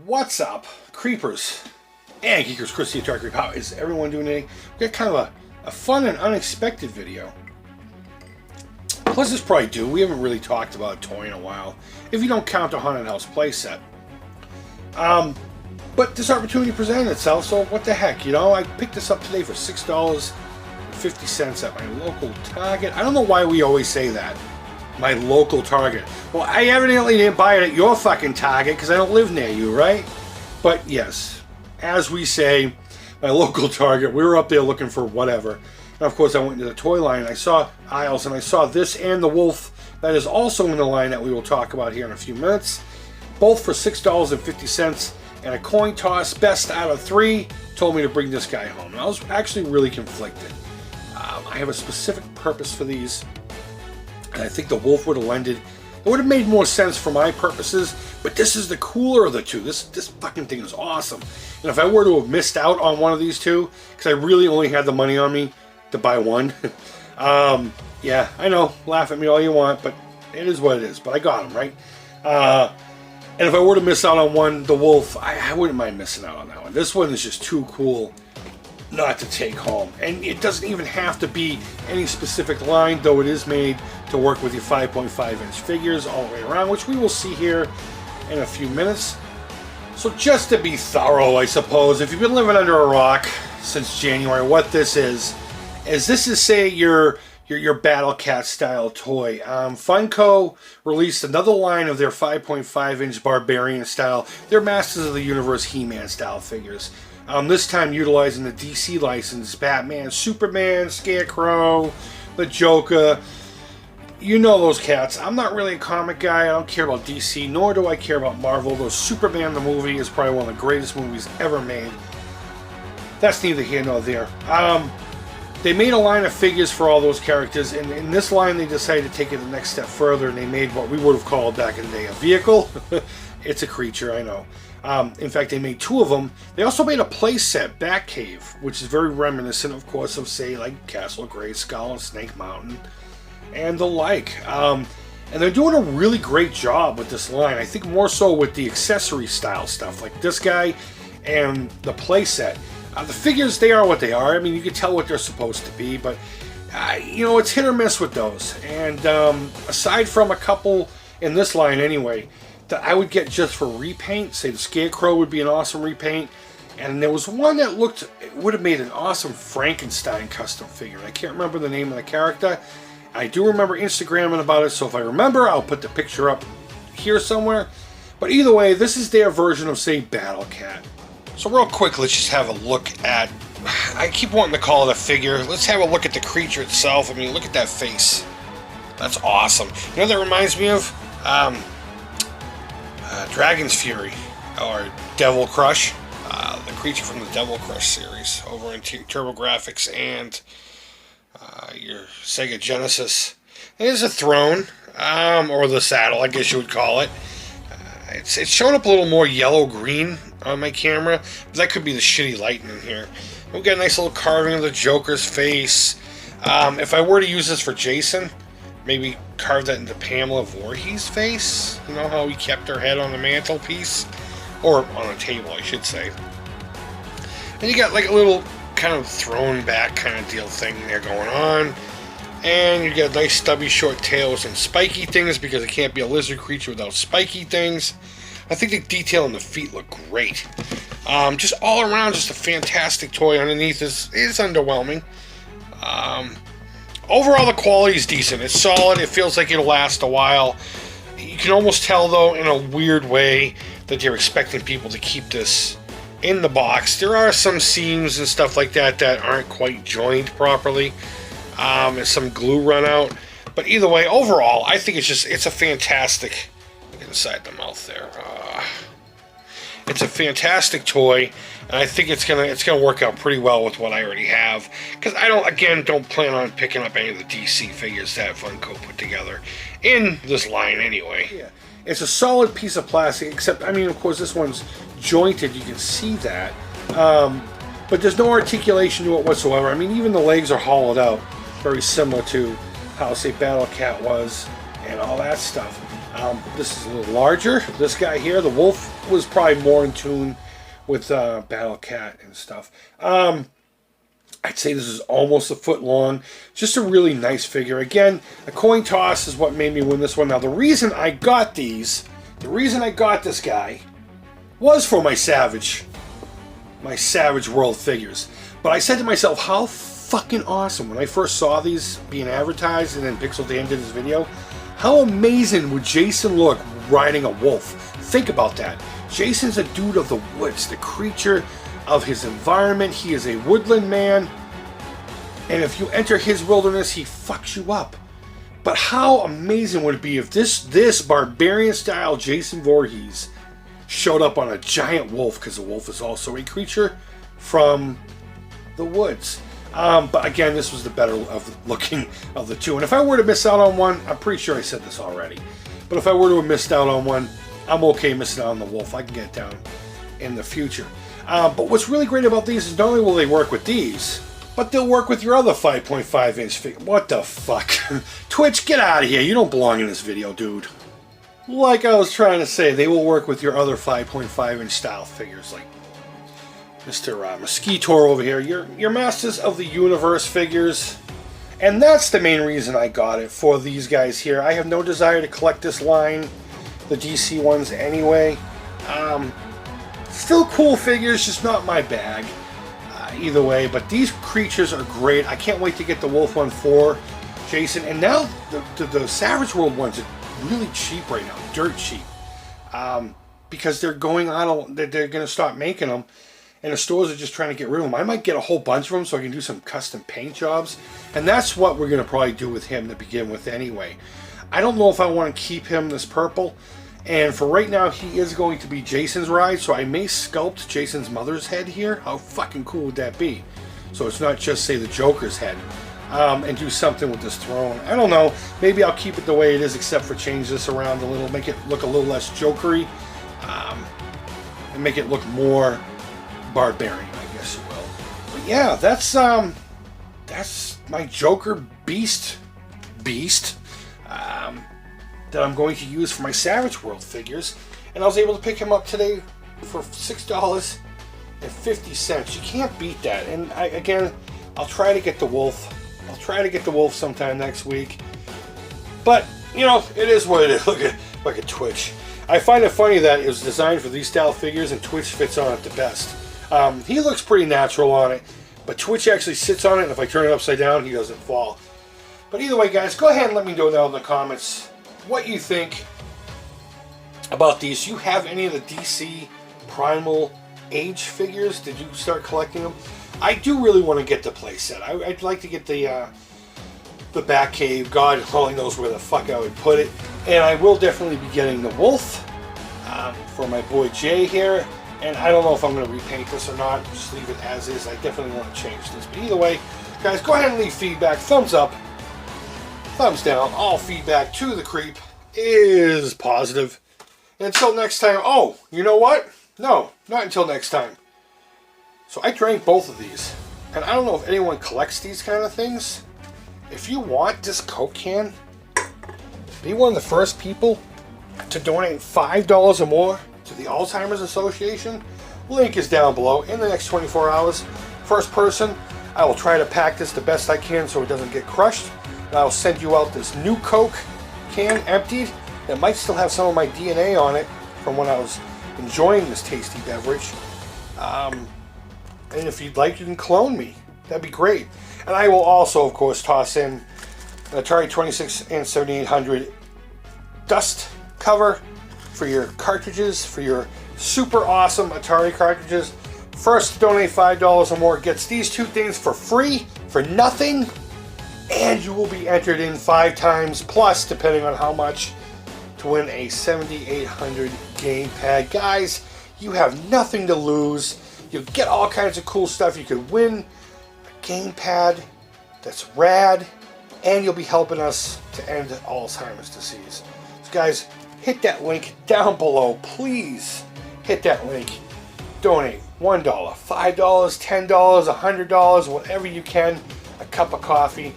What's up, creepers and geekers? Chris, the Atari Creep. How is everyone doing today? We got kind of a fun and unexpected video. Plus, this probably due. We haven't really talked about a toy in a while, if you don't count the Haunted House playset. But this opportunity presented itself, so what the heck, you know? I picked this up today for $6.50 at my local Target. I don't know why we always say that. My local Target. Well, I evidently didn't buy it at your fucking Target because I don't live near you, right? But yes, as we say, my local Target, we were up there looking for whatever. And of course I went into the toy line, I saw aisles, and I saw this and the wolf that is also in the line that we will talk about here in a few minutes. Both for $6.50 and a coin toss. Best out of three told me to bring this guy home. And I was actually really conflicted. I have a specific purpose for these. And I think the wolf would have lended. It would have made more sense for my purposes, but this is the cooler of the two. This fucking thing is awesome. And if I were to have missed out on one of these two, because I really only had the money on me to buy one, yeah, I know, laugh at me all you want, but it is what it is. But I got them, right? And if I were to miss out on one, the wolf, I wouldn't mind missing out on that one. This one is just too cool not to take home. And it doesn't even have to be any specific line, though it is made to work with your 5.5-inch figures all the way around, which we will see here in a few minutes. So just to be thorough, I suppose, if you've been living under a rock since January, what this is say your Battle Cat style toy. Funko released another line of their 5.5-inch Barbarian style, their Masters of the Universe He-Man style figures. This time utilizing the DC license, Batman, Superman, Scarecrow, the Joker. You know those cats. I'm not really a comic guy. I don't care about DC, nor do I care about Marvel. Though Superman the movie is probably one of the greatest movies ever made. That's neither here nor there. They made a line of figures for all those characters, and in this line they decided to take it the next step further, and they made what we would have called back in the day a vehicle. It's a creature, I know. In fact, they made two of them. They also made a playset, Batcave, which is very reminiscent, of course, of, say, like Castle Grayskull and Snake Mountain, and the like. And they're doing a really great job with this line. I think more so with the accessory style stuff, like this guy and the playset. The figures, they are what they are. I mean, you can tell what they're supposed to be, but, you know, it's hit or miss with those. And aside from a couple in this line anyway, that I would get just for repaint, say the Scarecrow would be an awesome repaint, and there was one that would have made an awesome Frankenstein custom figure. I can't remember the name of the character. I do remember Instagramming about it, so if I remember, I'll put the picture up here somewhere. But either way, this is their version of, say, Battle Cat. So real quick, let's just have a look at, I keep wanting to call it a figure. Let's have a look at the creature itself. I mean, look at that face. That's awesome. You know what that reminds me of? Dragon's Fury, or Devil Crush, the creature from the Devil Crush series over in TurboGrafx and your Sega Genesis. There's a throne, or the saddle, I guess you would call it. It's showing up a little more yellow-green on my camera, but that could be the shitty lighting in here. We've got a nice little carving of the Joker's face. If I were to use this for Jason, maybe carve that into Pamela Voorhees' face. You know how he kept her head on the mantelpiece? Or on a table, I should say. And you got like a little kind of thrown back kind of deal thing there going on. And you got nice stubby short tails and spiky things, because it can't be a lizard creature without spiky things. I think the detail on the feet look great. Just all around, just a fantastic toy. Underneath is underwhelming. Overall, the quality is decent. It's solid. It feels like it'll last a while. You can almost tell, though, in a weird way, that they're expecting people to keep this in the box. There are some seams and stuff like that that aren't quite joined properly. And some glue run out. But either way, overall, I think it's a fantastic... Look inside the mouth there. It's a fantastic toy, and I think it's gonna work out pretty well with what I already have. Because I don't plan on picking up any of the DC figures that Funko put together in this line anyway. Yeah, it's a solid piece of plastic, except, I mean, of course, this one's jointed. You can see that, but there's no articulation to it whatsoever. I mean, even the legs are hollowed out, very similar to how, say, Battle Cat was and all that stuff. This is a little larger. This guy here, the wolf, was probably more in tune with Battle Cat and stuff. I'd say this is almost a foot long. Just a really nice figure. Again, a coin toss is what made me win this one. Now, the reason I got these, the reason I got this guy was for my Savage World figures. But I said to myself, how fucking awesome. When I first saw these being advertised and then Pixel Dan did his video, how amazing would Jason look riding a wolf? Think about that. Jason's a dude of the woods, the creature of his environment. He is a woodland man, and if you enter his wilderness, he fucks you up. But how amazing would it be if this barbarian style Jason Voorhees showed up on a giant wolf, because the wolf is also a creature from the woods. But again, this was the better looking of the two. And if I were to miss out on one, I'm pretty sure I said this already, but if I were to have missed out on one, I'm okay missing out on the wolf. I can get down in the future. But what's really great about these is not only will they work with these, but they'll work with your other 5.5 inch figure. What the fuck? Twitch, get out of here. You don't belong in this video, dude. Like I was trying to say, they will work with your other 5.5 inch style figures, like Mr. Mosquitour over here. Your Masters of the Universe figures. And that's the main reason I got it, for these guys here. I have no desire to collect this line, the DC ones anyway. Still cool figures, just not my bag. Either way, but these creatures are great. I can't wait to get the wolf one for Jason. And now the Savage World ones are really cheap right now, dirt cheap. Because they're going on, they're going to start making them. And the stores are just trying to get rid of them. I might get a whole bunch of them so I can do some custom paint jobs. And that's what we're going to probably do with him to begin with anyway. I don't know if I want to keep him this purple. And for right now, he is going to be Jason's ride. So I may sculpt Jason's mother's head here. How fucking cool would that be? So it's not just, say, the Joker's head. And do something with this throne. I don't know. Maybe I'll keep it the way it is, except for change this around a little. Make it look a little less Jokery. And make it look more barbarian, I guess you will. But yeah, that's my Joker beast that I'm going to use for my Savage World figures, and I was able to pick him up today for $6.50. You can't beat that. And I'll try to get the wolf. I'll try to get the wolf sometime next week. But you know, it is what it is. Look at Twitch. I find it funny that it was designed for these style figures, and Twitch fits on it the best. He looks pretty natural on it, but Twitch actually sits on it, and if I turn it upside down, he doesn't fall. But either way, guys, go ahead and let me know down in the comments what you think about these. Do you have any of the DC Primal Age figures? Did you start collecting them? I do really want to get the playset. I'd like to get the Batcave. God only knows where the fuck I would put it. And I will definitely be getting the wolf for my boy Jay here. And I don't know if I'm going to repaint this or not. Just leave it as is. I definitely want to change this. But either way, guys, go ahead and leave feedback. Thumbs up, thumbs down. All feedback to the creep is positive. And until next time. Oh, you know what? No, not until next time. So I drank both of these. And I don't know if anyone collects these kind of things. If you want this Coke can, be one of the first people to donate $5 or more to the Alzheimer's Association. Link is down below. In the next 24 hours, first person, I will try to pack this the best I can so it doesn't get crushed. And I'll send you out this new Coke can emptied that might still have some of my DNA on it from when I was enjoying this tasty beverage. And if you'd like, you can clone me. That'd be great. And I will also, of course, toss in an Atari 26 and 7800 dust cover for your cartridges, for your super awesome Atari cartridges. First to donate $5 or more gets these two things for free, for nothing, and you will be entered in 5 times plus, depending on how much, to win a 7800 gamepad. Guys, you have nothing to lose. You'll get all kinds of cool stuff. You could win a gamepad that's rad, and you'll be helping us to end Alzheimer's disease. So guys, hit that link down below. Please hit that link. Donate $1, $5, $10, $100, whatever you can. A cup of coffee.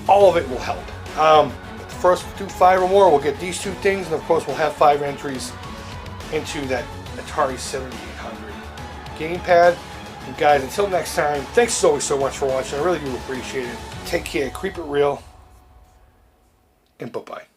All of it will help. But the first do 5 or more, we'll get these 2 things, and of course we'll have 5 entries into that Atari 7800 gamepad. And guys, until next time, thanks as always so much for watching. I really do appreciate it. Take care, keep it real, and bye-bye.